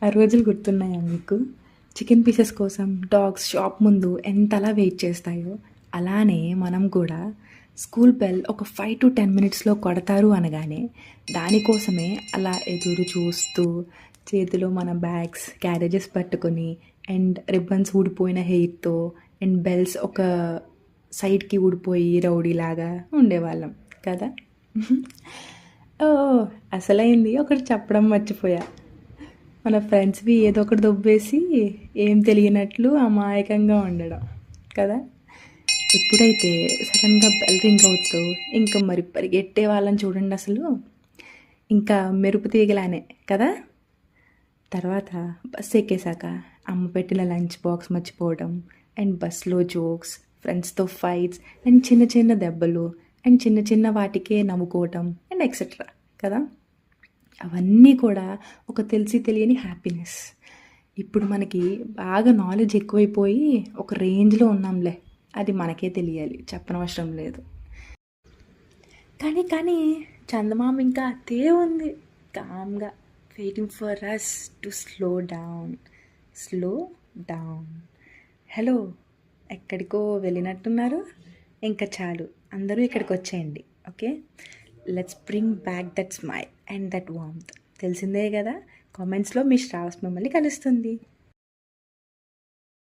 ఆ రోజులు గుర్తున్నాయా మీకు? చికెన్ పీసెస్ కోసం డాగ్స్ షాప్ ముందు ఎంతలా వెయిట్ చేస్తాయో, అలానే మనం కూడా స్కూల్ బెల్ ఒక 5-10 మినిట్స్‌లో కొడతారు అనగానే, దానికోసమే అలా ఎదురు చూస్తూ, చేతిలో మన బ్యాగ్స్, క్యారేజెస్ పట్టుకొని అండ్ రిబ్బన్స్ ఊడిపోయిన హెయిర్‌తో అండ్ బెల్స్ ఒక సైడ్‌కి ఊడిపోయి రౌడీలాగా ఉండేవాళ్ళం కదా! ఓహ్! అసలైంది ఒకటి చెప్పడం మర్చిపోయా. మన ఫ్రెండ్స్‌వి ఏదో ఒకటి దొబ్బేసి ఏం తెలియనట్లు అమాయకంగా ఉండడం కదా! ఎప్పుడైతే సడన్‌గా బెల్ రింగ్ అవుద్దో ఇంక మరి పరిగెట్టే వాళ్ళని చూడండి అసలు. ఇంకా మెరుపు తీగలానే కదా! తర్వాత బస్ ఎక్కేసాక అమ్మ పెట్టిన లంచ్ బాక్స్ మర్చిపోవడం అండ్ బస్‌లో జోక్స్, ఫ్రెండ్స్‌తో ఫైట్స్ అండ్ చిన్న చిన్న దెబ్బలు అండ్ చిన్న చిన్న వాటికే నవ్వుకోవటం అండ్ ఎక్సెట్రా కదా! అవన్నీ కూడా ఒక తెలిసి తెలియని హ్యాపీనెస్. ఇప్పుడు మనకి బాగా నాలెడ్జ్ ఎక్కువైపోయి ఒక రేంజ్‌లో ఉన్నాంలే. అది మనకే తెలియాలి. చెప్పనవసరం లేదు. కానీ చందమామ ఇంకా అదే ఉంది. కామ్‌గా waiting for us to slow down. Slow down. Hello! ఎక్కడికో వెళ్ళినట్టున్నారు? ఇంకా చాలు. అందరూ ఇక్కడికొచ్చేయండి. Okay? Let's bring back that smile and that warmth. తెలిసిందే గదా! కామెంట్స్‌లో మీ శ్రావస్ మిమ్మల్ని కలుస్తుంది.